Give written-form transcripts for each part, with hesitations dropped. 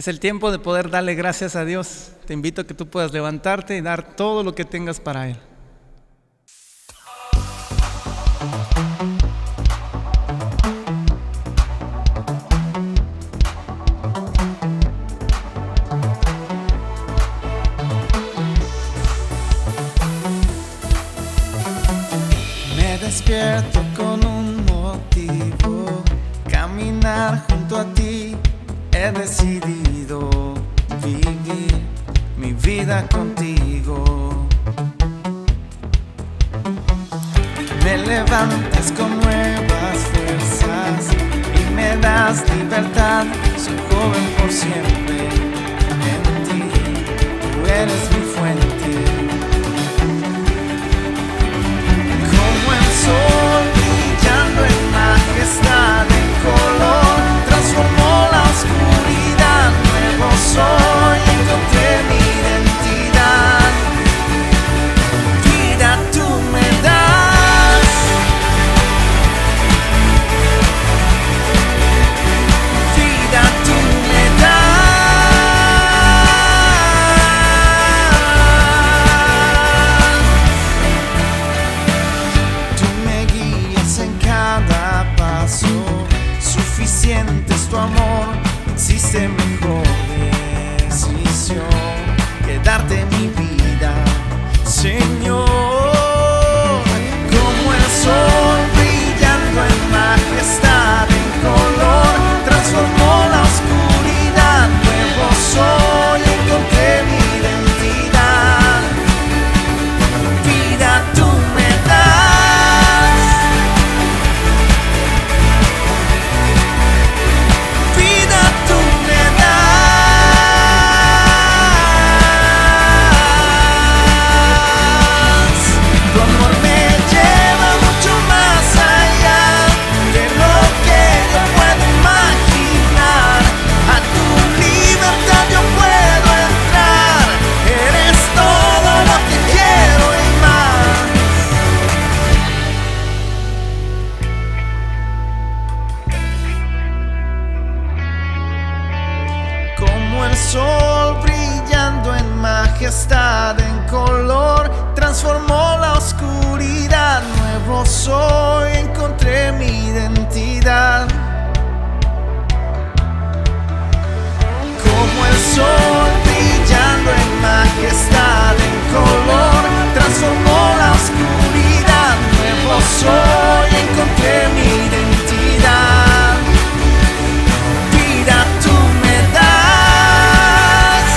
Es el tiempo de poder darle gracias a Dios. Te invito a que tú puedas levantarte y dar todo lo que tengas para Él. Me despierto con un motivo, caminar junto a ti. He decidido vivir mi vida contigo. Me levantas con nuevas fuerzas y me das libertad. Soy joven por siempre en ti, tú eres mi fuente. Como el sol brillando en majestad, en color, transformó la oscuridad. Nuevo soy, encontré mi identidad. Vida tú me das, vida tú me das. Tú me guías en cada paso, suficiente es tu amor, no existe mejor decisión que darte mi vida, Señor. Como el sol brillando en majestad, en color, transformó la oscuridad. Nuevo soy, encontré mi identidad. Vida tú me das, vida tú me das. Tu amor me lleva mucho más allá de lo que yo puedo imaginar. A tu libertad yo puedo entrar. Eres todo lo que quiero y más. Como el sol brillando en majestad, en color, transformó la oscuridad. Nuevo soy, encontré mi identidad. Como el sol brillando en majestad, en color, transformó la oscuridad. Nuevo soy, encontré mi identidad. Vida tú me das,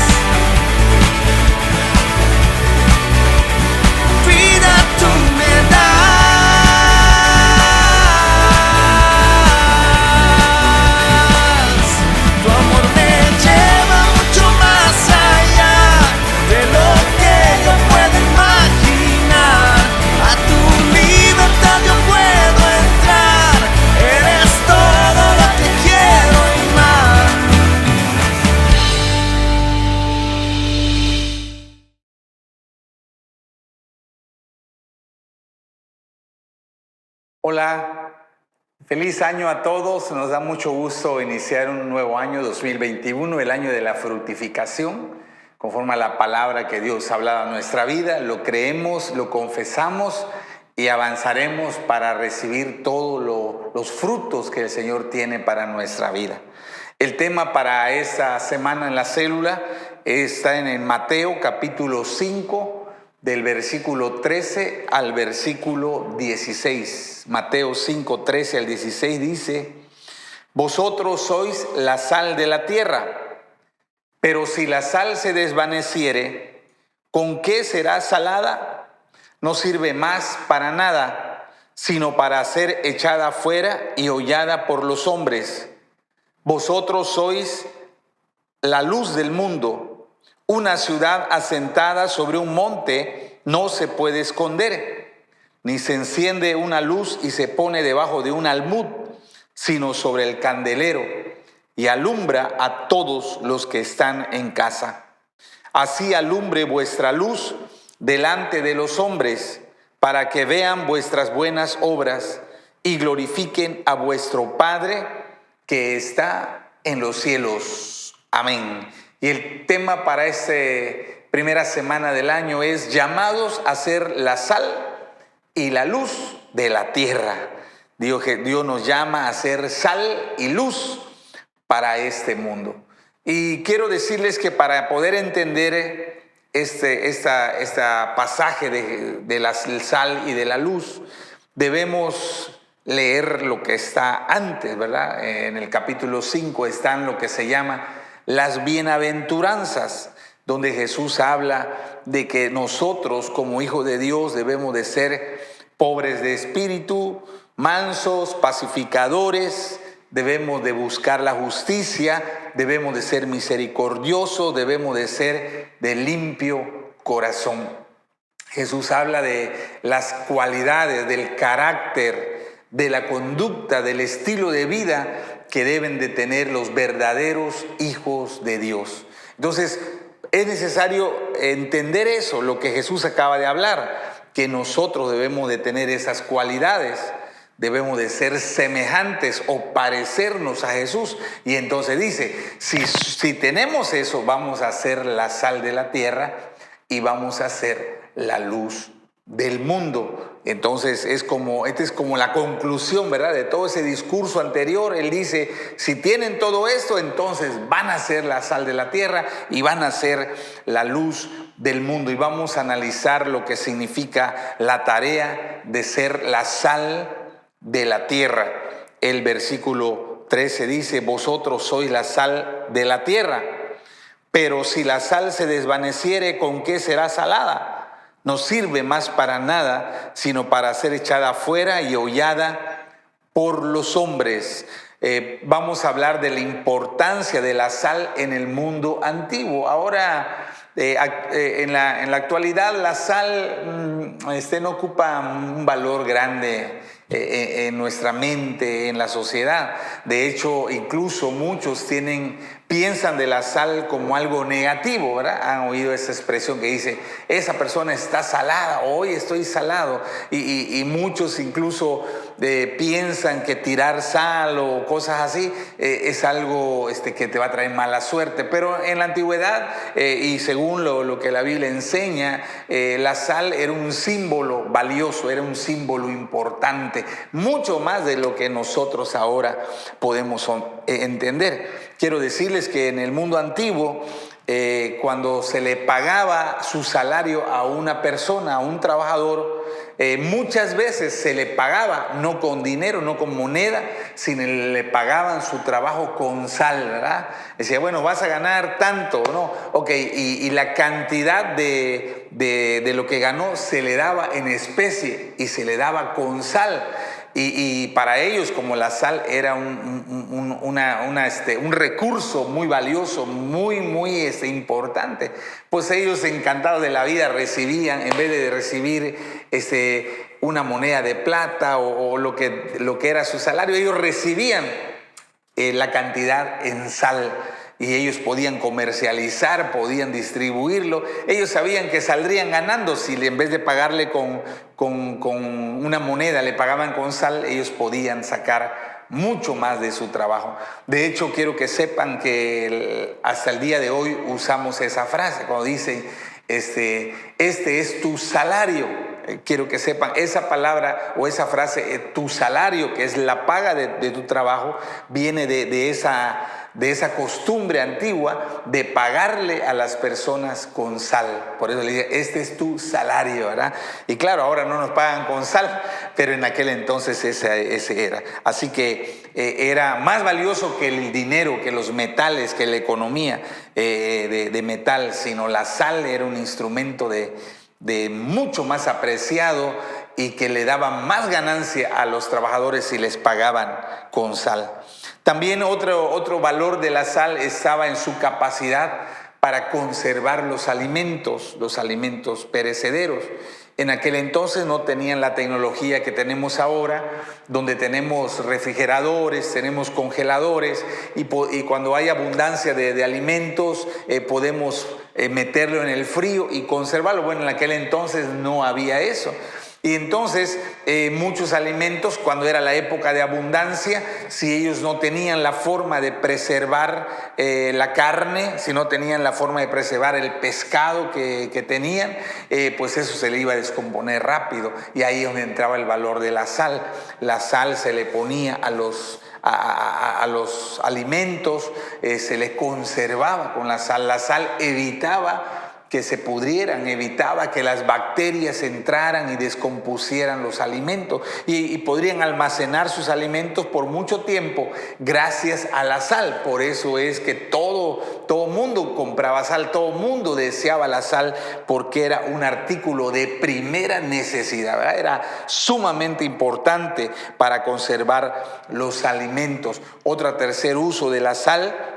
vida tú me das. Tu amor me lleva mucho más allá de lo que yo puedo imaginar. A tu libertad yo puedo entrar. Eres todo lo que quiero y más. Hola, feliz año a todos. Nos da mucho gusto iniciar un nuevo año 2021, el año de la fructificación, conforme a la palabra que Dios ha hablado a nuestra vida. Lo creemos, lo confesamos y avanzaremos para recibir todos los frutos que el Señor tiene para nuestra vida. El tema para esta semana en la célula está en Mateo capítulo 5, del versículo 13 al versículo 16. Mateo 5, 13 al 16 dice: vosotros sois la sal de la tierra, pero si la sal se desvaneciere, ¿con qué será salada? No sirve más para nada, sino para ser echada fuera y hollada por los hombres. Vosotros sois la luz del mundo. Una ciudad asentada sobre un monte no se puede esconder, ni se enciende una luz y se pone debajo de un almud, sino sobre el candelero, y alumbra a todos los que están en casa. Así alumbre vuestra luz delante de los hombres, para que vean vuestras buenas obras y glorifiquen a vuestro Padre que está en los cielos. Amén. Y el tema para esta primera semana del año es llamados a ser la sal y la luz de la tierra. Dios nos llama a ser sal y luz para este mundo. Y quiero decirles que para poder entender esta pasaje de la sal y de la luz, debemos leer lo que está antes, ¿verdad? En el capítulo 5 están lo que se llama las bienaventuranzas, donde Jesús habla de que nosotros como hijos de Dios debemos de ser pobres de espíritu, mansos, pacificadores, debemos de buscar la justicia, debemos de ser misericordiosos, debemos de ser de limpio corazón. Jesús habla de las cualidades, del carácter, de la conducta, del estilo de vida que deben de tener los verdaderos hijos de Dios. Entonces, es necesario entender eso, lo que Jesús acaba de hablar, que nosotros debemos de tener esas cualidades, debemos de ser semejantes o parecernos a Jesús. Y entonces dice, si tenemos eso, vamos a ser la sal de la tierra y vamos a ser la luz del mundo. Entonces esta es como la conclusión, ¿verdad?, de todo ese discurso anterior. Él dice, si tienen todo esto, entonces van a ser la sal de la tierra y van a ser la luz del mundo. Y vamos a analizar lo que significa la tarea de ser la sal de la tierra. El versículo 13 dice, vosotros sois la sal de la tierra, pero si la sal se desvaneciere, ¿con qué será salada? No sirve más para nada, sino para ser echada afuera y hollada por los hombres. Vamos a hablar de la importancia de la sal en el mundo antiguo. Ahora, en la actualidad, la sal no ocupa un valor grande en nuestra mente, en la sociedad. De hecho, incluso muchos piensan de la sal como algo negativo, ¿verdad? Han oído esa expresión que dice, esa persona está salada, hoy estoy salado. Y muchos incluso piensan que tirar sal o cosas así es algo que te va a traer mala suerte. Pero en la antigüedad, y según lo que la Biblia enseña, la sal era un símbolo valioso, era un símbolo importante, mucho más de lo que nosotros ahora podemos entender. Quiero decirles que en el mundo antiguo, cuando se le pagaba su salario a una persona, a un trabajador, muchas veces se le pagaba no con dinero, no con moneda, sino le pagaban su trabajo con sal, ¿verdad? Decía, bueno, vas a ganar tanto, ¿no? Ok, y la cantidad de lo que ganó se le daba en especie y se le daba con sal. Y para ellos, como la sal era un recurso muy valioso, muy importante, pues ellos, encantados de la vida, recibían, en vez de recibir una moneda de plata o lo que era su salario, ellos recibían la cantidad en sal. Y ellos podían comercializar, podían distribuirlo. Ellos sabían que saldrían ganando si en vez de pagarle con una moneda, le pagaban con sal, ellos podían sacar mucho más de su trabajo. De hecho, quiero que sepan que hasta el día de hoy usamos esa frase, cuando dicen, este es tu salario. Quiero que sepan, esa palabra o esa frase, tu salario, que es la paga de tu trabajo, viene de esa costumbre antigua de pagarle a las personas con sal. Por eso le dije, este es tu salario, ¿verdad? Y claro, ahora no nos pagan con sal, pero en aquel entonces ese era. Así que era más valioso que el dinero, que los metales, que la economía de metal, sino la sal era un instrumento de mucho más apreciado y que le daba más ganancia a los trabajadores si les pagaban con sal. También otro valor de la sal estaba en su capacidad para conservar los alimentos perecederos. En aquel entonces no tenían la tecnología que tenemos ahora, donde tenemos refrigeradores, tenemos congeladores y cuando hay abundancia de alimentos podemos meterlo en el frío y conservarlo. Bueno, en aquel entonces no había eso. Y entonces muchos alimentos, cuando era la época de abundancia, si ellos no tenían la forma de preservar la carne, si no tenían la forma de preservar el pescado que tenían, pues eso se le iba a descomponer rápido. Y ahí es donde entraba el valor de la sal. La sal se le ponía a los alimentos, se les conservaba con la sal. La sal evitaba que se pudrieran, evitaba que las bacterias entraran y descompusieran los alimentos y podrían almacenar sus alimentos por mucho tiempo gracias a la sal. Por eso es que todo mundo compraba sal, todo mundo deseaba la sal, porque era un artículo de primera necesidad, ¿verdad? Era sumamente importante para conservar los alimentos. Otro tercer uso de la sal,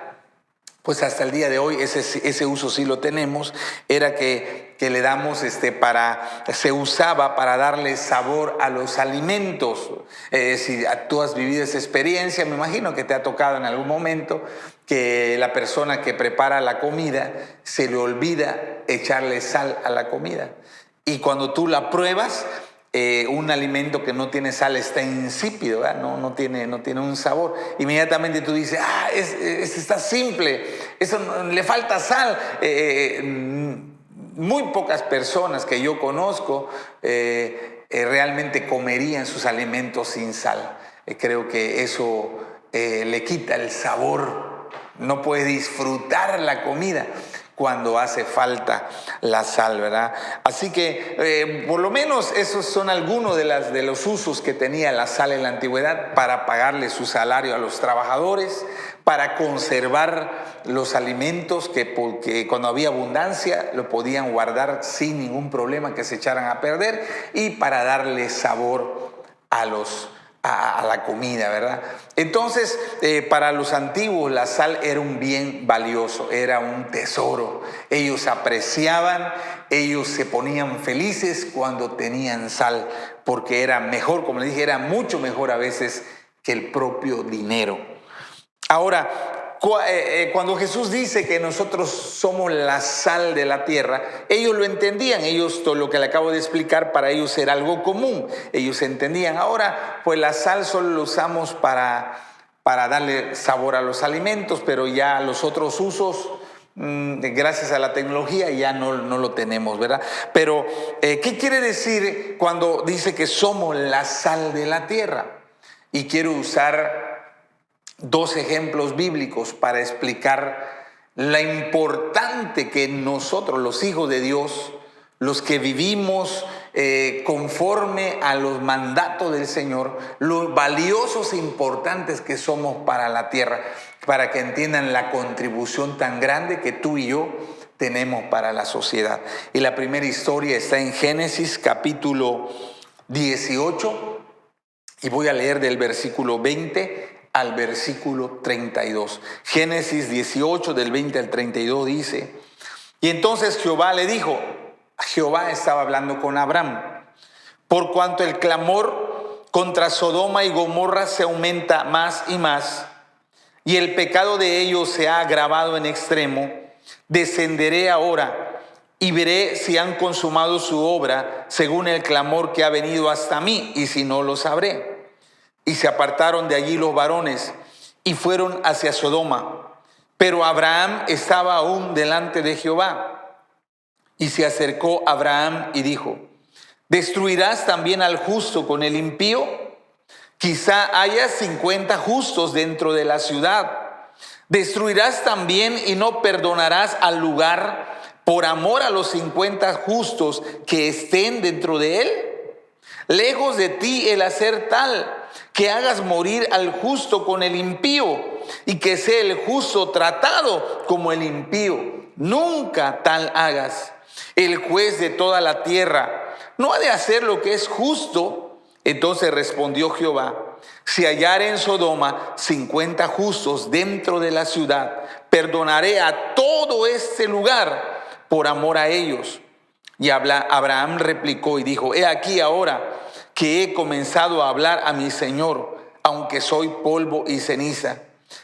pues hasta el día de hoy ese uso sí lo tenemos, era que le damos se usaba para darle sabor a los alimentos. Si tú has vivido esa experiencia, me imagino que te ha tocado en algún momento que la persona que prepara la comida se le olvida echarle sal a la comida. Y cuando tú la pruebas, un alimento que no tiene sal está insípido, ¿verdad? No tiene un sabor. Inmediatamente tú dices, está simple, eso le falta sal. Muy pocas personas que yo conozco realmente comerían sus alimentos sin sal. Creo que eso le quita el sabor. No puedes disfrutar la comida cuando hace falta la sal, ¿verdad? Así que por lo menos esos son algunos de los usos que tenía la sal en la antigüedad: para pagarle su salario a los trabajadores, para conservar los alimentos porque cuando había abundancia lo podían guardar sin ningún problema que se echaran a perder, y para darle sabor a la comida, ¿verdad? Entonces, para los antiguos la sal era un bien valioso, era un tesoro. Ellos apreciaban, ellos se ponían felices cuando tenían sal, porque era mejor, como les dije, era mucho mejor a veces que el propio dinero. Ahora, cuando Jesús dice que nosotros somos la sal de la tierra, ellos lo entendían. Ellos, todo lo que le acabo de explicar, para ellos era algo común. Ellos entendían. Ahora, pues la sal solo lo usamos para darle sabor a los alimentos, pero ya los otros usos, gracias a la tecnología, ya no lo tenemos, ¿verdad? Pero, ¿qué quiere decir cuando dice que somos la sal de la tierra? Y quiero usar dos ejemplos bíblicos para explicar la importante que nosotros, los hijos de Dios, los que vivimos conforme a los mandatos del Señor, los valiosos e importantes que somos para la tierra, para que entiendan la contribución tan grande que tú y yo tenemos para la sociedad. Y la primera historia está en Génesis capítulo 18, y voy a leer del versículo 20 al versículo 32. Génesis 18, del 20 al 32 dice: y entonces Jehová le dijo, Jehová estaba hablando con Abraham, por cuanto el clamor contra Sodoma y Gomorra se aumenta más y más, y el pecado de ellos se ha agravado en extremo, descenderé ahora y veré si han consumado su obra según el clamor que ha venido hasta mí, y si no, lo sabré. Y se apartaron de allí los varones y fueron hacia Sodoma. Pero Abraham estaba aún delante de Jehová. Y se acercó Abraham y dijo: ¿destruirás también al justo con el impío? Quizá haya 50 justos dentro de la ciudad. ¿Destruirás también y no perdonarás al lugar por amor a los 50 justos que estén dentro de él? Lejos de ti el hacer tal, que hagas morir al justo con el impío, y que sea el justo tratado como el impío. Nunca tal hagas. El juez de toda la tierra no ha de hacer lo que es justo. Entonces respondió Jehová: si hallare en Sodoma 50 justos dentro de la ciudad, perdonaré a todo este lugar por amor a ellos. Y Abraham replicó y dijo: he aquí ahora que he comenzado a hablar a mi Señor, aunque soy polvo y ceniza.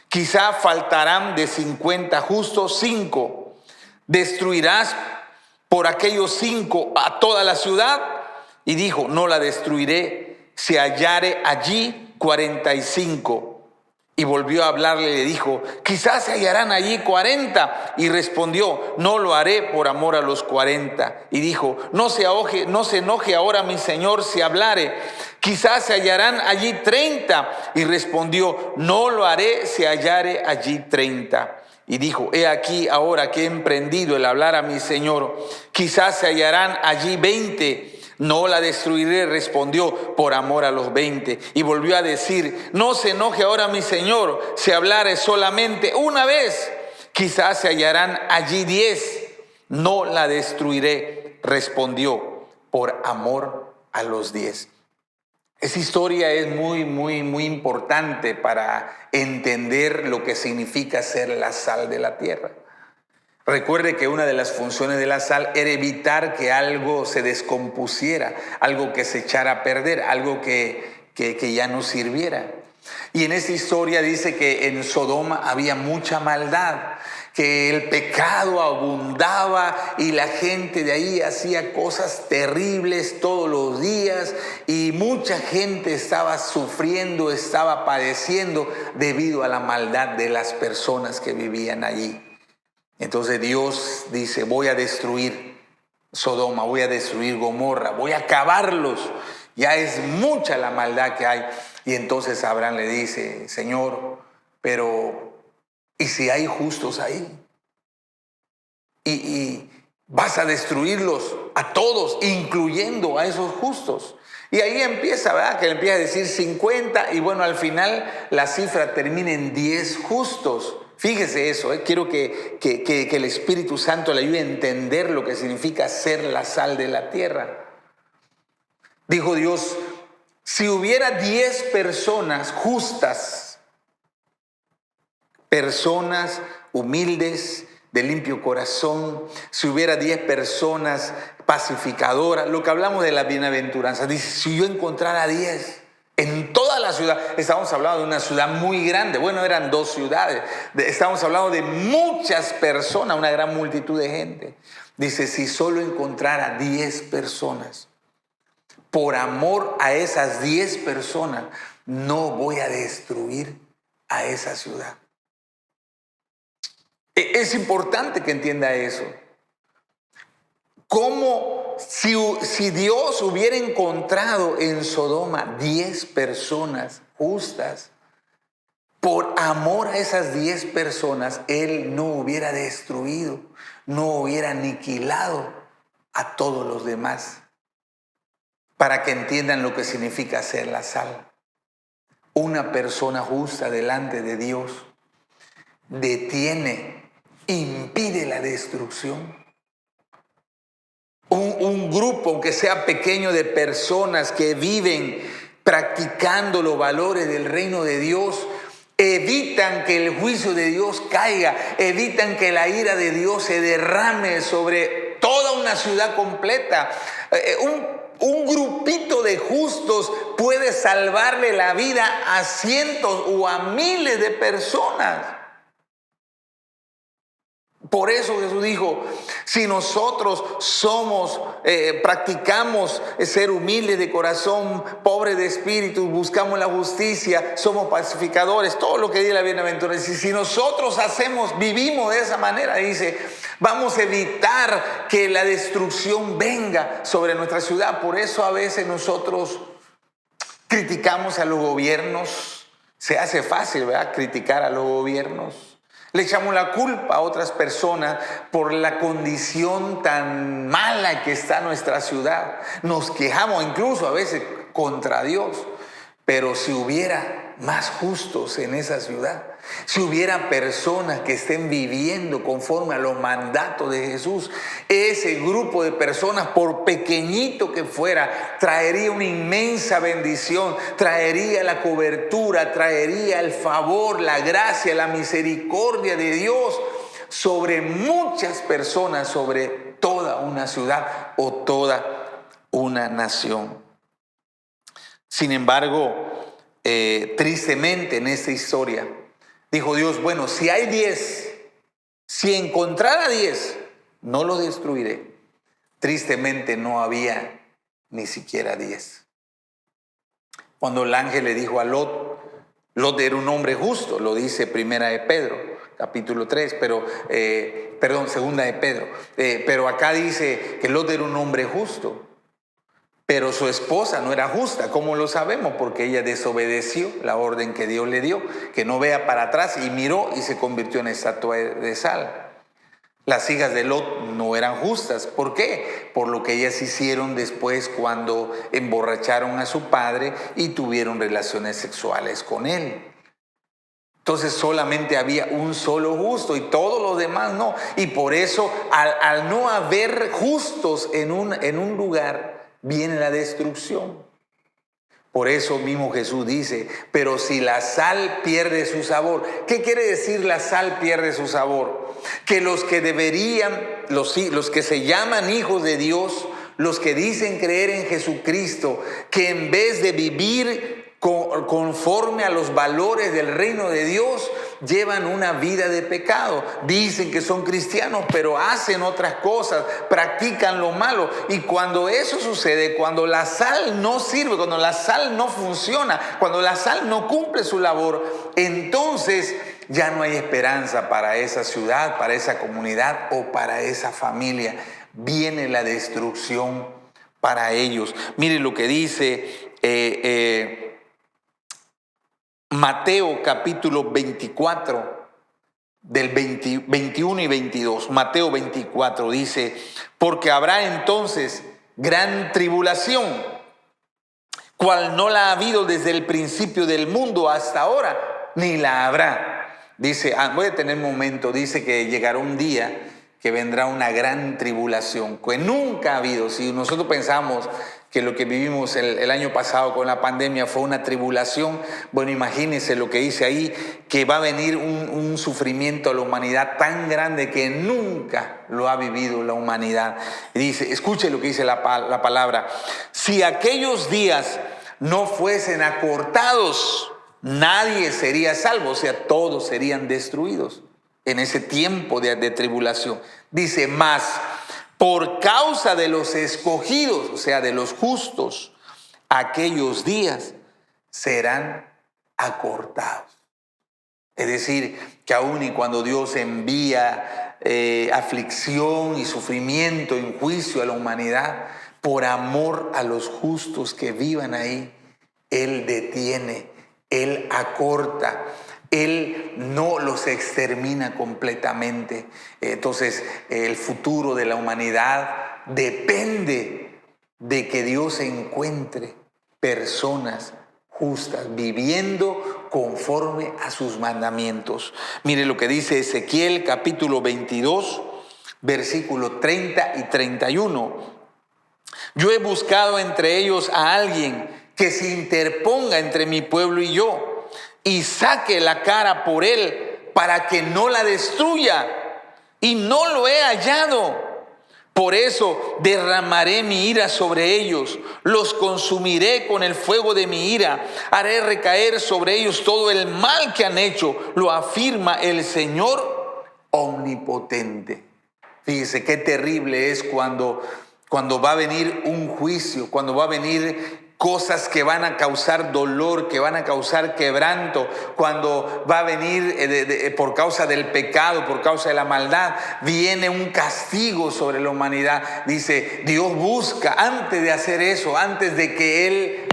Quizá faltarán de 50 justos 5. ¿Destruirás por aquellos 5 a toda la ciudad? y dijo, no la destruiré si hallare allí 45. Y volvió a hablarle y le dijo, quizás se hallarán allí 40. Y respondió, no lo haré por amor a los 40. Y dijo, no se enoje ahora mi señor si hablare, quizás se hallarán allí 30. Y respondió, no lo haré si hallare allí 30. Y dijo, he aquí ahora que he emprendido el hablar a mi señor, quizás se hallarán allí 20. No la destruiré, respondió, por amor a los 20. Y volvió a decir, no se enoje ahora mi señor si hablare solamente una vez, quizás se hallarán allí 10. No la destruiré, respondió, por amor a los 10. Esa historia es muy importante para entender lo que significa ser la sal de la tierra. Recuerde que una de las funciones de la sal era evitar que algo se descompusiera, algo que se echara a perder, algo que ya no sirviera. Y en esta historia dice que en Sodoma había mucha maldad, que el pecado abundaba y la gente de ahí hacía cosas terribles todos los días y mucha gente estaba sufriendo, estaba padeciendo debido a la maldad de las personas que vivían allí. Entonces Dios dice, voy a destruir Sodoma, voy a destruir Gomorra, voy a acabarlos. Ya es mucha la maldad que hay. Y entonces Abraham le dice, Señor, pero ¿y si hay justos ahí? Y vas a destruirlos a todos, incluyendo a esos justos. Y ahí empieza, ¿verdad? Que empieza a decir 50 y bueno, al final la cifra termina en 10 justos. Fíjese eso, quiero que el Espíritu Santo le ayude a entender lo que significa ser la sal de la tierra. Dijo Dios, si hubiera 10 personas justas, personas humildes, de limpio corazón, si hubiera 10 personas pacificadoras, lo que hablamos de la bienaventuranza, dice, si yo encontrara 10 en toda la ciudad, estamos hablando de una ciudad muy grande, bueno, eran 2 ciudades, estamos hablando de muchas personas, una gran multitud de gente. Dice, si solo encontrara 10 personas, por amor a esas 10 personas, no voy a destruir a esa ciudad. Es importante que entienda eso. ¿Cómo si Dios hubiera encontrado en Sodoma 10 personas justas, por amor a esas 10 personas, Él no hubiera destruido, no hubiera aniquilado a todos los demás? Para que entiendan lo que significa ser la sal. Una persona justa delante de Dios detiene, impide la destrucción. Un grupo, aunque sea pequeño, de personas que viven practicando los valores del reino de Dios, evitan que el juicio de Dios caiga, evitan que la ira de Dios se derrame sobre toda una ciudad completa. Un grupito de justos puede salvarle la vida a cientos o a miles de personas. Por eso Jesús dijo, si nosotros practicamos ser humildes de corazón, pobres de espíritu, buscamos la justicia, somos pacificadores, todo lo que dice la bienaventuranza. Y si nosotros vivimos de esa manera, dice, vamos a evitar que la destrucción venga sobre nuestra ciudad. Por eso a veces nosotros criticamos a los gobiernos. Se hace fácil, ¿verdad?, criticar a los gobiernos. Le echamos la culpa a otras personas por la condición tan mala que está nuestra ciudad. Nos quejamos incluso a veces contra Dios. Pero si hubiera más justos en esa ciudad, si hubiera personas que estén viviendo conforme a los mandatos de Jesús, ese grupo de personas, por pequeñito que fuera, traería una inmensa bendición, traería la cobertura, traería el favor, la gracia, la misericordia de Dios sobre muchas personas, sobre toda una ciudad o toda una nación. Sin embargo, tristemente en esta historia, dijo Dios, bueno, si hay 10, si encontrara 10, no lo destruiré. Tristemente no había ni siquiera 10. Cuando el ángel le dijo a Lot, Lot era un hombre justo, lo dice Primera de Pedro, capítulo 3, Segunda de Pedro. Pero acá dice que Lot era un hombre justo, pero su esposa no era justa. ¿Cómo lo sabemos? Porque ella desobedeció la orden que Dios le dio, que no vea para atrás, y miró y se convirtió en estatua de sal. Las hijas de Lot no eran justas. ¿Por qué? Por lo que ellas hicieron después cuando emborracharon a su padre y tuvieron relaciones sexuales con él. Entonces solamente había un solo justo y todos los demás no. Y por eso al no haber justos en un lugar, viene la destrucción. Por eso mismo Jesús dice, pero si la sal pierde su sabor. ¿Qué quiere decir la sal pierde su sabor? Que los que deberían, los que se llaman hijos de Dios, los que dicen creer en Jesucristo, que en vez de vivir conforme a los valores del reino de Dios, llevan una vida de pecado. Dicen que son cristianos, pero hacen otras cosas, practican lo malo. Y cuando eso sucede, cuando la sal no sirve, cuando la sal no funciona, cuando la sal no cumple su labor, entonces ya no hay esperanza para esa ciudad, para esa comunidad o para esa familia. Viene la destrucción para ellos. Mire lo que dice Mateo capítulo 24, del 21 y 22. Mateo 24 dice, porque habrá entonces gran tribulación, cual no la ha habido desde el principio del mundo hasta ahora, ni la habrá. Dice, voy a tener un momento, dice que llegará un día que vendrá una gran tribulación, que nunca ha habido. Si nosotros pensamos que lo que vivimos el año pasado con la pandemia fue una tribulación, bueno, imagínense lo que dice ahí, que va a venir un sufrimiento a la humanidad tan grande que nunca lo ha vivido la humanidad. Y dice, escuche lo que dice la palabra, si aquellos días no fuesen acortados, nadie sería salvo, o sea, todos serían destruidos en ese tiempo de tribulación. Dice, más por causa de los escogidos, o sea, de los justos, aquellos días serán acortados. Es decir, que aún y cuando Dios envía aflicción y sufrimiento, juicio a la humanidad, por amor a los justos que vivan ahí, Él detiene, Él acorta, Él no los extermina completamente. Entonces, el futuro de la humanidad depende de que Dios encuentre personas justas, viviendo conforme a sus mandamientos. Mire lo que dice Ezequiel capítulo 22, versículo 30 y 31. Yo he buscado entre ellos a alguien que se interponga entre mi pueblo y yo, y saque la cara por él para que no la destruya, y no lo he hallado. Por eso derramaré mi ira sobre ellos, los consumiré con el fuego de mi ira, haré recaer sobre ellos todo el mal que han hecho, lo afirma el Señor omnipotente. Fíjese qué terrible es cuando va a venir un juicio, cuando va a venir cosas que van a causar dolor, que van a causar quebranto, cuando va a venir por causa del pecado, por causa de la maldad, viene un castigo sobre la humanidad. Dice, Dios busca, antes de hacer eso, antes de que Él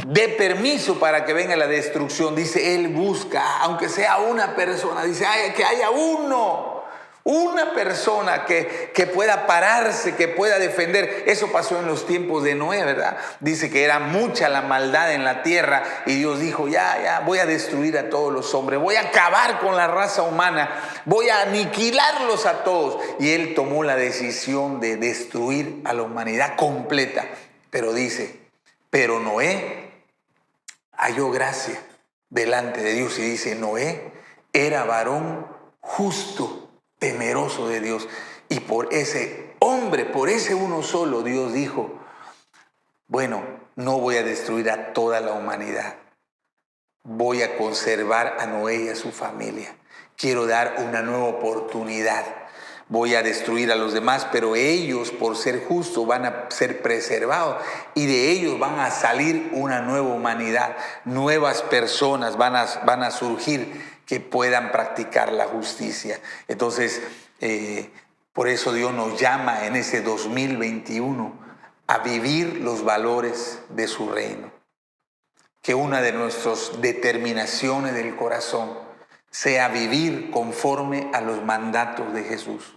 dé permiso para que venga la destrucción, dice, Él busca, aunque sea una persona, dice, que haya una persona que pueda pararse, que pueda defender. Eso pasó en los tiempos de Noé, ¿verdad? Dice que era mucha la maldad en la tierra y Dios dijo, ya voy a destruir a todos los hombres, voy a acabar con la raza humana, voy a aniquilarlos a todos. Y Él tomó la decisión de destruir a la humanidad completa. Pero dice, pero Noé halló gracia delante de Dios, y dice, Noé era varón justo, temeroso de Dios, y por ese hombre, por ese uno solo, Dios dijo, bueno, no voy a destruir a toda la humanidad, voy a conservar a Noé y a su familia, quiero dar una nueva oportunidad, voy a destruir a los demás, pero ellos, por ser justos, van a ser preservados y de ellos van a salir una nueva humanidad, nuevas personas van a surgir que puedan practicar la justicia. Entonces, por eso Dios nos llama en ese 2021 a vivir los valores de su reino. Que una de nuestras determinaciones del corazón sea vivir conforme a los mandatos de Jesús.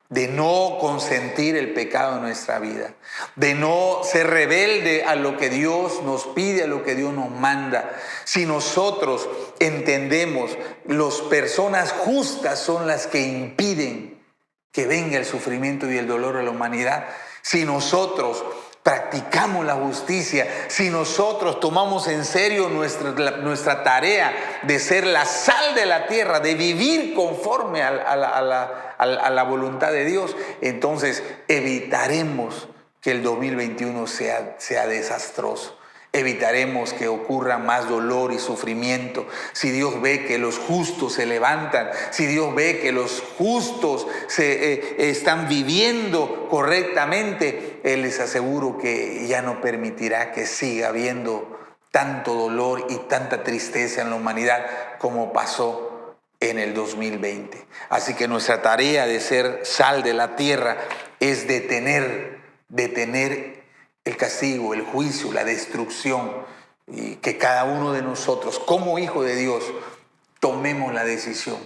De no consentir el pecado en nuestra vida, de no ser rebelde a lo que Dios nos pide, a lo que Dios nos manda. Si nosotros entendemos, las personas justas son las que impiden que venga el sufrimiento y el dolor a la humanidad. Si nosotros practicamos la justicia, si nosotros tomamos en serio nuestra tarea de ser la sal de la tierra, de vivir conforme a la voluntad de Dios, entonces evitaremos que el 2021 sea desastroso. Evitaremos que ocurra más dolor y sufrimiento. Si Dios ve que los justos se levantan, si Dios ve que los justos están viviendo correctamente, Él les aseguro que ya no permitirá que siga habiendo tanto dolor y tanta tristeza en la humanidad como pasó en el 2020. Así que nuestra tarea de ser sal de la tierra es detener el castigo, el juicio, la destrucción, y que cada uno de nosotros, como hijo de Dios, tomemos la decisión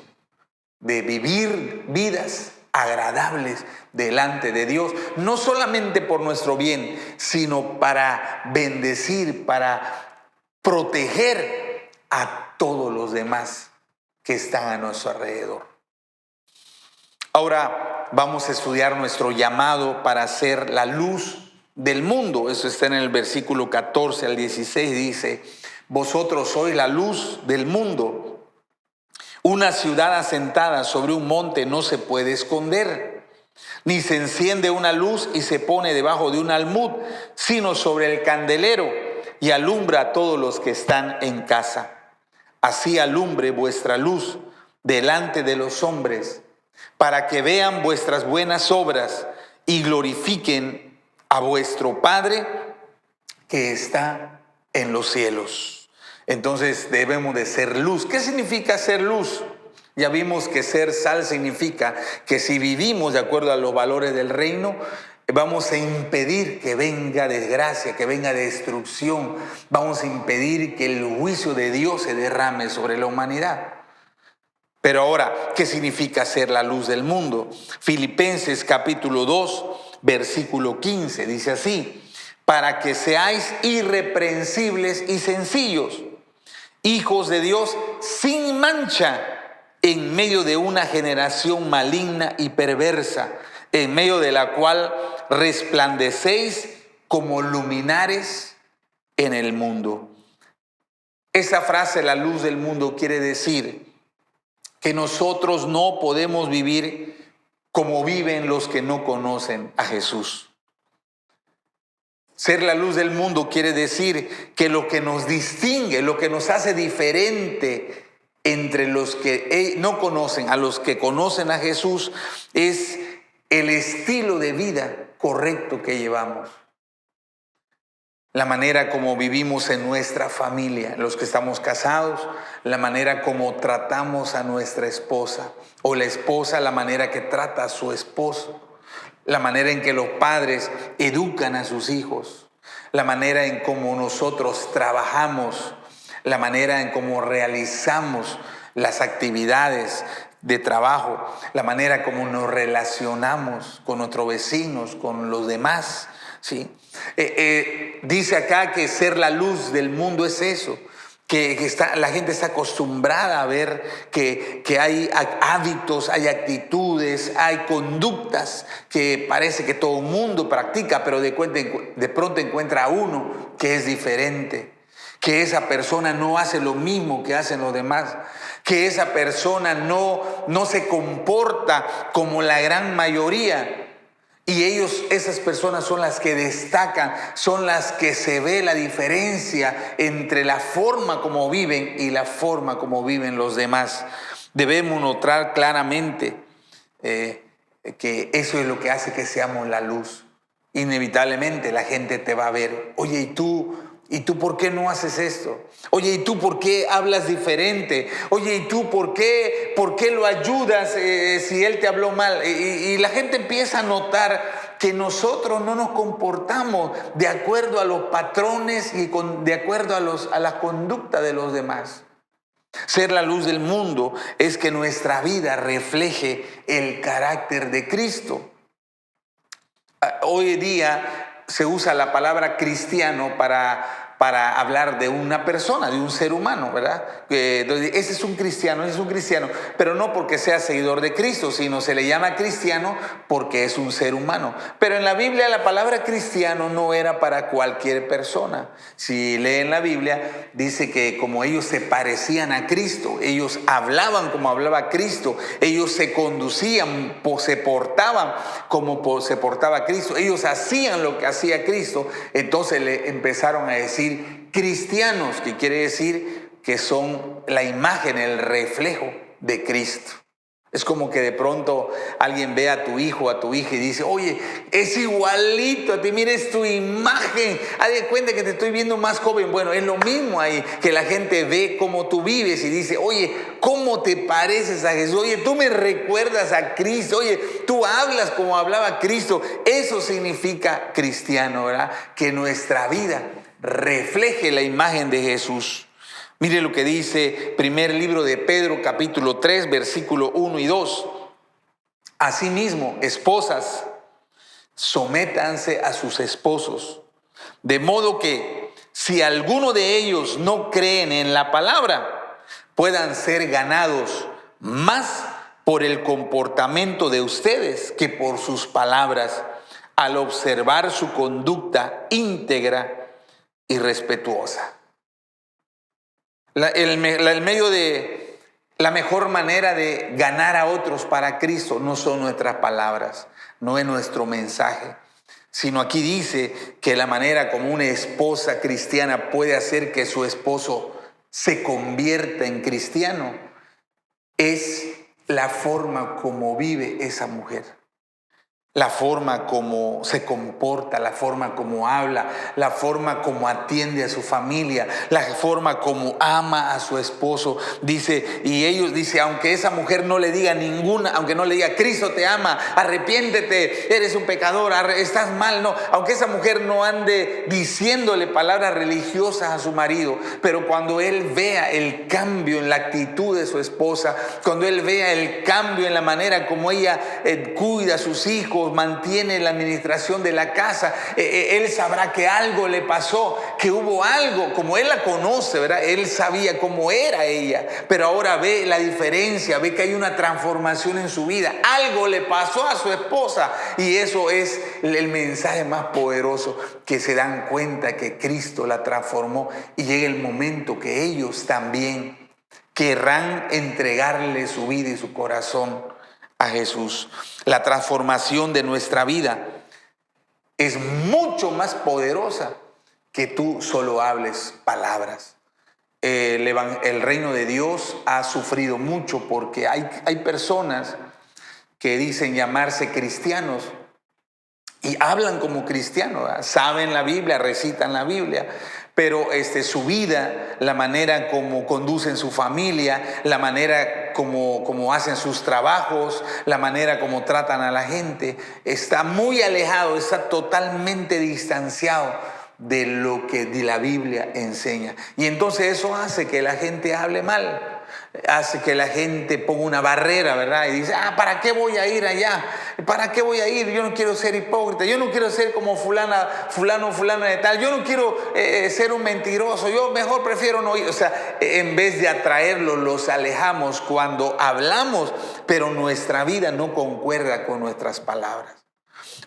de vivir vidas agradables delante de Dios, no solamente por nuestro bien, sino para bendecir, para proteger a todos los demás que están a nuestro alrededor. Ahora vamos a estudiar nuestro llamado para ser la luz del mundo. Eso está en el versículo 14 al 16, dice: vosotros sois la luz del mundo. Una ciudad asentada sobre un monte no se puede esconder, ni se enciende una luz y se pone debajo de un almud, sino sobre el candelero, y alumbra a todos los que están en casa. Así alumbre vuestra luz delante de los hombres, para que vean vuestras buenas obras y glorifiquen a vuestro Padre que está en los cielos. Entonces debemos de ser luz. ¿Qué significa ser luz? Ya vimos que ser sal significa que si vivimos de acuerdo a los valores del reino, vamos a impedir que venga desgracia, que venga destrucción. Vamos a impedir que el juicio de Dios se derrame sobre la humanidad. Pero ahora, ¿qué significa ser la luz del mundo? Filipenses capítulo 2, versículo 15, dice así: para que seáis irreprensibles y sencillos, hijos de Dios sin mancha, en medio de una generación maligna y perversa, en medio de la cual resplandecéis como luminares en el mundo. Esa frase, la luz del mundo, quiere decir que nosotros no podemos vivir como viven los que no conocen a Jesús. Ser la luz del mundo quiere decir que lo que nos distingue, lo que nos hace diferente entre los que no conocen a los que conocen a Jesús, es el estilo de vida correcto que llevamos. La manera como vivimos en nuestra familia, los que estamos casados, la manera como tratamos a nuestra esposa, o la esposa la manera que trata a su esposo, la manera en que los padres educan a sus hijos, la manera en cómo nosotros trabajamos, la manera en cómo realizamos las actividades de trabajo, la manera como nos relacionamos con nuestros vecinos, con los demás, ¿sí? Dice acá que ser la luz del mundo es eso, que la gente está acostumbrada a ver que hay hábitos, hay actitudes, hay conductas que parece que todo el mundo practica, pero de pronto encuentra a uno que es diferente, que esa persona no hace lo mismo que hacen los demás, que esa persona no se comporta como la gran mayoría. Y esas personas son las que destacan, son las que se ve la diferencia entre la forma como viven y la forma como viven los demás. Debemos notar claramente que eso es lo que hace que seamos la luz. Inevitablemente la gente te va a ver. Oye, ¿y tú por qué no haces esto? Oye, ¿y tú por qué hablas diferente? Oye, ¿y tú por qué lo ayudas si él te habló mal? Y la gente empieza a notar que nosotros no nos comportamos de acuerdo a los patrones y de acuerdo a la conducta de los demás. Ser la luz del mundo es que nuestra vida refleje el carácter de Cristo. Hoy en día se usa la palabra cristiano para hablar de una persona, de un ser humano, ¿verdad? Ese es un cristiano, pero no porque sea seguidor de Cristo, sino se le llama cristiano porque es un ser humano. Pero en la Biblia la palabra cristiano no era para cualquier persona. Si leen la Biblia, dice que como ellos se parecían a Cristo, ellos hablaban como hablaba Cristo, ellos se conducían, se portaban como se portaba Cristo, ellos hacían lo que hacía Cristo, entonces le empezaron a decir cristianos, que quiere decir que son la imagen, el reflejo de Cristo. Es como que de pronto alguien ve a tu hijo, a tu hija y dice, oye, es igualito a ti, mira, es tu imagen, haz de cuenta que te estoy viendo más joven. Bueno, es lo mismo ahí, que la gente ve cómo tú vives y dice, oye, ¿cómo te pareces a Jesús? Oye, tú me recuerdas a Cristo, oye, tú hablas como hablaba Cristo. Eso significa cristiano, ¿verdad? Que nuestra vida refleje la imagen de Jesús. Mire lo que dice primer libro de Pedro, capítulo 3, versículo 1 y 2. Asimismo, esposas, sométanse a sus esposos, de modo que si alguno de ellos no creen en la palabra, puedan ser ganados más por el comportamiento de ustedes que por sus palabras, al observar su conducta íntegra y respetuosa. La mejor manera de ganar a otros para Cristo no son nuestras palabras, no es nuestro mensaje, sino aquí dice que la manera como una esposa cristiana puede hacer que su esposo se convierta en cristiano es la forma como vive esa mujer. La forma como se comporta, la forma como habla, la forma como atiende a su familia, la forma como ama a su esposo. Dice, aunque esa mujer no le diga aunque no le diga Cristo te ama, arrepiéntete, eres un pecador, estás mal, no. Aunque esa mujer no ande diciéndole palabras religiosas a su marido, pero cuando él vea el cambio en la actitud de su esposa, cuando él vea el cambio en la manera como ella cuida a sus hijos, mantiene la administración de la casa, él sabrá que algo le pasó, que hubo algo, como él la conoce, ¿verdad? Él sabía cómo era ella, pero ahora ve la diferencia, ve que hay una transformación en su vida, algo le pasó a su esposa, y eso es el mensaje más poderoso, que se dan cuenta que Cristo la transformó, y llega el momento que ellos también querrán entregarle su vida y su corazón a Jesús. La transformación de nuestra vida es mucho más poderosa que tú solo hables palabras. El reino de Dios ha sufrido mucho porque hay personas que dicen llamarse cristianos y hablan como cristianos, ¿verdad? Saben la Biblia, recitan la Biblia, pero su vida, la manera como conducen su familia, la manera como hacen sus trabajos, la manera como tratan a la gente, está muy alejado, está totalmente distanciado de lo que la Biblia enseña. Y entonces eso hace que la gente hable mal, hace que la gente ponga una barrera, ¿verdad? Y dice, ¿para qué voy a ir allá? ¿Para qué voy a ir? Yo no quiero ser hipócrita, yo no quiero ser como fulana de tal, yo no quiero ser un mentiroso, yo mejor prefiero no ir. O sea, en vez de atraerlos, los alejamos cuando hablamos, pero nuestra vida no concuerda con nuestras palabras.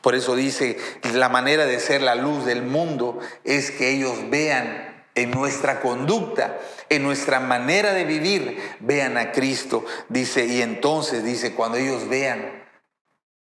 Por eso dice, la manera de ser la luz del mundo es que ellos vean en nuestra conducta, en nuestra manera de vivir, vean a Cristo. Dice, y entonces dice, cuando ellos vean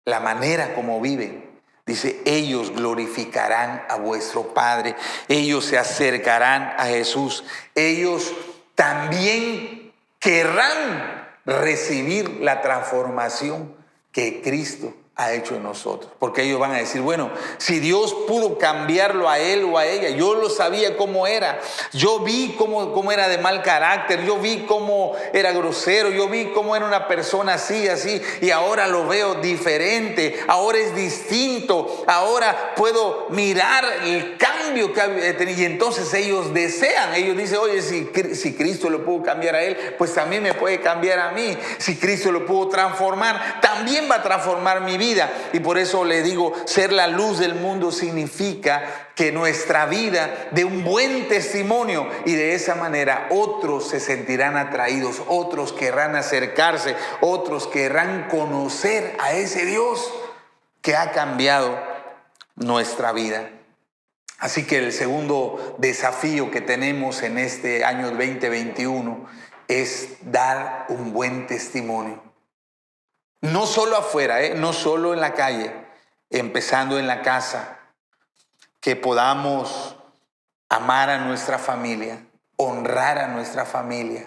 la manera como viven, dice, ellos glorificarán a vuestro Padre, ellos se acercarán a Jesús, ellos también querrán recibir la transformación que Cristo ha hecho en nosotros. Porque ellos van a decir, bueno, si Dios pudo cambiarlo a él o a ella, yo lo sabía cómo era. Yo vi cómo era de mal carácter, yo vi cómo era grosero, yo vi cómo era una persona así, y ahora lo veo diferente, ahora es distinto, ahora puedo mirar el cambio que ha tenido. Y entonces ellos desean, ellos dicen, oye, si Cristo lo pudo cambiar a él, pues también me puede cambiar a mí. Si Cristo lo pudo transformar, también va a transformar mi vida. Y por eso le digo, ser la luz del mundo significa que nuestra vida dé un buen testimonio, y de esa manera otros se sentirán atraídos, otros querrán acercarse, otros querrán conocer a ese Dios que ha cambiado nuestra vida. Así que el segundo desafío que tenemos en este año 2021 es dar un buen testimonio. No solo afuera, no solo en la calle, empezando en la casa, que podamos amar a nuestra familia, honrar a nuestra familia,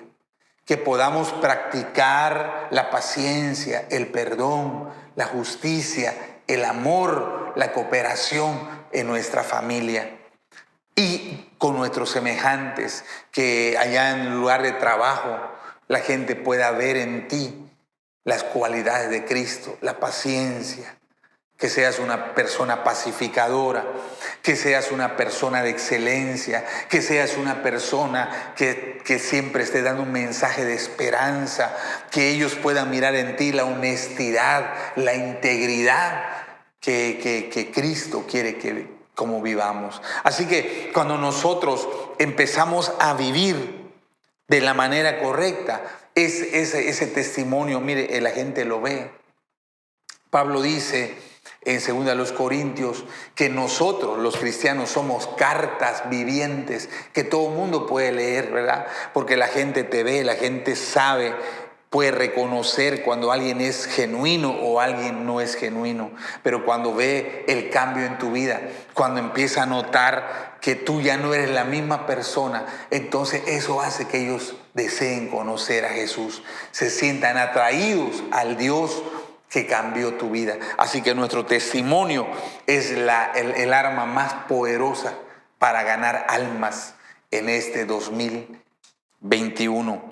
que podamos practicar la paciencia, el perdón, la justicia, el amor, la cooperación en nuestra familia y con nuestros semejantes, que allá en el lugar de trabajo la gente pueda ver en ti las cualidades de Cristo, la paciencia, que seas una persona pacificadora, que seas una persona de excelencia, que seas una persona que siempre esté dando un mensaje de esperanza, que ellos puedan mirar en ti la honestidad, la integridad que Cristo quiere que como vivamos. Así que cuando nosotros empezamos a vivir de la manera correcta, ese testimonio, mire, la gente lo ve. Pablo dice en 2 Corintios que nosotros los cristianos somos cartas vivientes que todo el mundo puede leer, ¿verdad? Porque la gente te ve, la gente sabe, puede reconocer cuando alguien es genuino o alguien no es genuino. Pero cuando ve el cambio en tu vida, cuando empieza a notar que tú ya no eres la misma persona, entonces eso hace que ellos deseen conocer a Jesús, se sientan atraídos al Dios que cambió tu vida. Así que nuestro testimonio es el arma más poderosa para ganar almas en este 2021.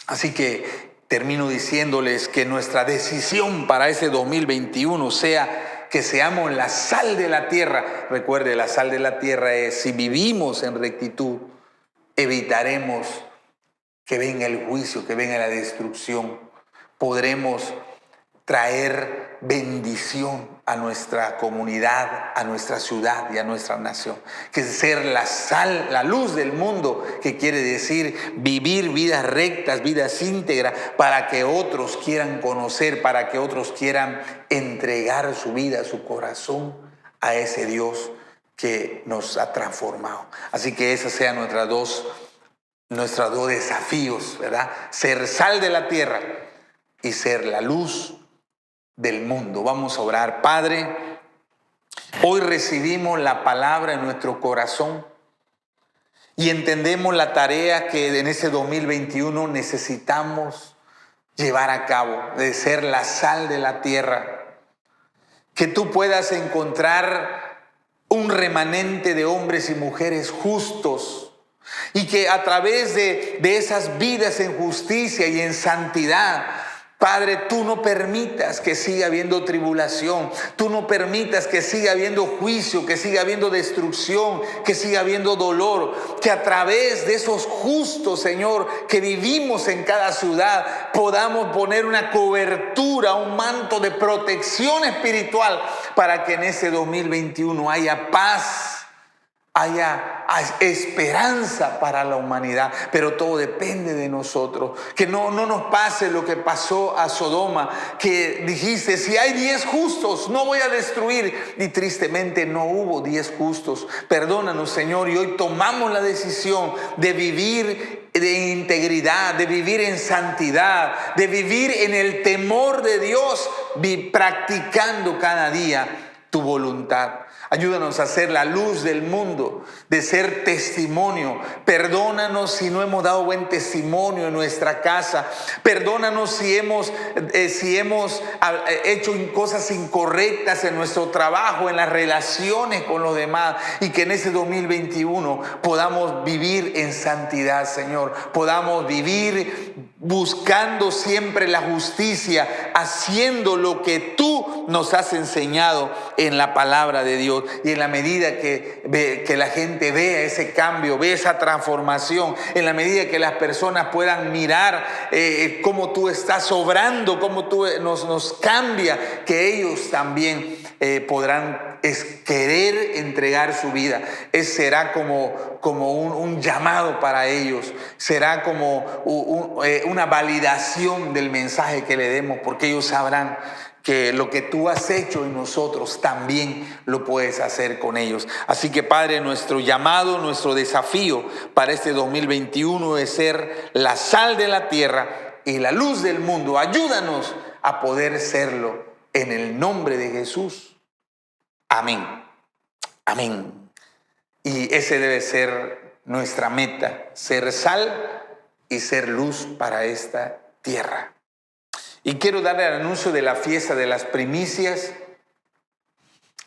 Así que termino diciéndoles que nuestra decisión para ese 2021 sea que seamos la sal de la tierra. Recuerde, la sal de la tierra es, si vivimos en rectitud, evitaremos que venga el juicio, que venga la destrucción. Podremos traer bendición a nuestra comunidad, a nuestra ciudad y a nuestra nación. Que es ser la sal, la luz del mundo, que quiere decir vivir vidas rectas, vidas íntegras, para que otros quieran conocer, para que otros quieran entregar su vida, su corazón a ese Dios que nos ha transformado. Así que esos sean nuestros dos desafíos, ¿verdad? Ser sal de la tierra y ser la luz del mundo. Vamos a orar. Padre, hoy recibimos la palabra en nuestro corazón y entendemos la tarea que en ese 2021 necesitamos llevar a cabo, de ser la sal de la tierra. Que tú puedas encontrar un remanente de hombres y mujeres justos, y que a través de esas vidas en justicia y en santidad, Padre, tú no permitas que siga habiendo tribulación, tú no permitas que siga habiendo juicio, que siga habiendo destrucción, que siga habiendo dolor, que a través de esos justos, Señor, que vivimos en cada ciudad, podamos poner una cobertura, un manto de protección espiritual, para que en ese 2021 haya paz, haya esperanza para la humanidad. Pero todo depende de nosotros. Que no nos pase lo que pasó a Sodoma, que dijiste, si hay 10 justos, no voy a destruir. Y tristemente no hubo 10 justos. Perdónanos, Señor, y hoy tomamos la decisión de vivir de integridad, de vivir en santidad, de vivir en el temor de Dios, practicando cada día tu voluntad. Ayúdanos a ser la luz del mundo, de ser testimonio. Perdónanos si no hemos dado buen testimonio en nuestra casa. Perdónanos si hemos hecho cosas incorrectas en nuestro trabajo, en las relaciones con los demás. Y que en ese 2021 podamos vivir en santidad, Señor. Podamos vivir buscando siempre la justicia, haciendo lo que tú nos has enseñado en la palabra de Dios. Y en la medida que la gente vea ese cambio, vea esa transformación, en la medida que las personas puedan mirar cómo tú estás obrando, cómo tú nos cambia, que ellos también podrán querer entregar su vida. Será como un llamado para ellos, será como una validación del mensaje que le demos, porque ellos sabrán que lo que tú has hecho en nosotros también lo puedes hacer con ellos. Así que, Padre, nuestro llamado, nuestro desafío para este 2021 es ser la sal de la tierra y la luz del mundo. Ayúdanos a poder serlo en el nombre de Jesús. Amén. Amén. Y ese debe ser nuestra meta, ser sal y ser luz para esta tierra. Y quiero darle el anuncio de la fiesta de las primicias.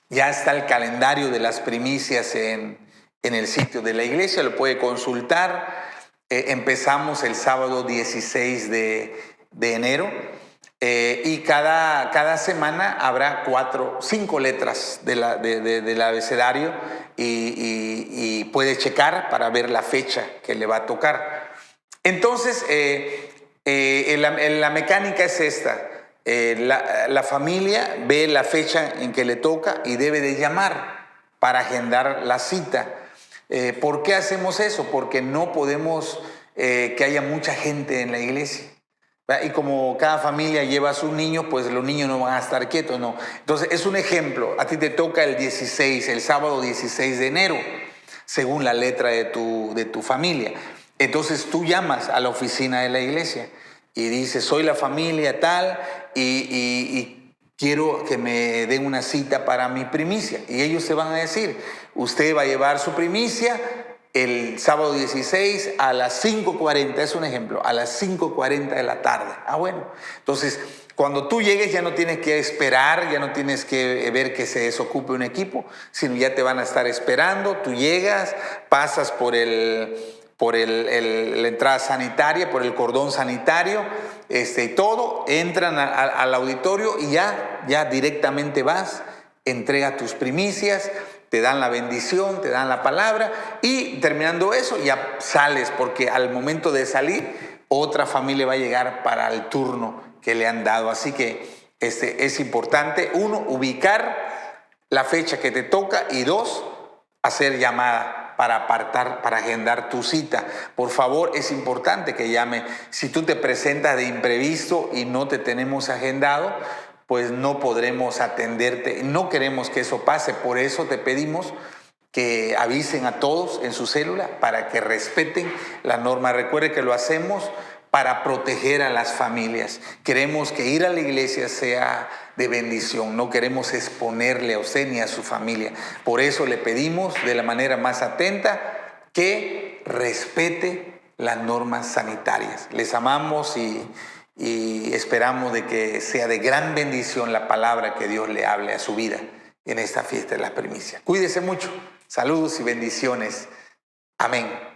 Ya está el calendario de las primicias en el sitio de la iglesia, lo puede consultar. Empezamos el sábado 16 de enero y cada semana habrá 5 letras del abecedario y puede checar para ver la fecha que le va a tocar. Entonces, la mecánica es esta. La familia ve la fecha en que le toca y debe de llamar para agendar la cita. ¿Por qué hacemos eso? Porque no podemos que haya mucha gente en la iglesia. Y como cada familia lleva a sus niños, pues los niños no van a estar quietos, no. Entonces es un ejemplo. A ti te toca el sábado 16 de enero, según la letra de tu familia. Entonces tú llamas a la oficina de la iglesia y dices: soy la familia tal y quiero que me den una cita para mi primicia. Y ellos te van a decir: usted va a llevar su primicia el sábado 16 a las 5:40, es un ejemplo, a las 5:40 de la tarde. Bueno, entonces cuando tú llegues ya no tienes que esperar, ya no tienes que ver que se desocupe un equipo, sino ya te van a estar esperando. Tú llegas, pasas por la entrada sanitaria, por el cordón sanitario, y todo, entran al auditorio y ya directamente vas, entregas tus primicias, te dan la bendición, te dan la palabra y terminando eso ya sales, porque al momento de salir otra familia va a llegar para el turno que le han dado. Así que es importante, 1, ubicar la fecha que te toca y 2, hacer llamada para apartar, para agendar tu cita. Por favor, es importante que llame. Si tú te presentas de imprevisto y no te tenemos agendado, pues no podremos atenderte. No queremos que eso pase, por eso te pedimos que avisen a todos en su célula para que respeten la norma. Recuerde que lo hacemos para proteger a las familias. Queremos que ir a la iglesia sea de bendición, no queremos exponerle a usted ni a su familia. Por eso le pedimos de la manera más atenta que respete las normas sanitarias. Les amamos y esperamos de que sea de gran bendición la palabra que Dios le hable a su vida en esta fiesta de las primicias. Cuídese mucho. Saludos y bendiciones. Amén.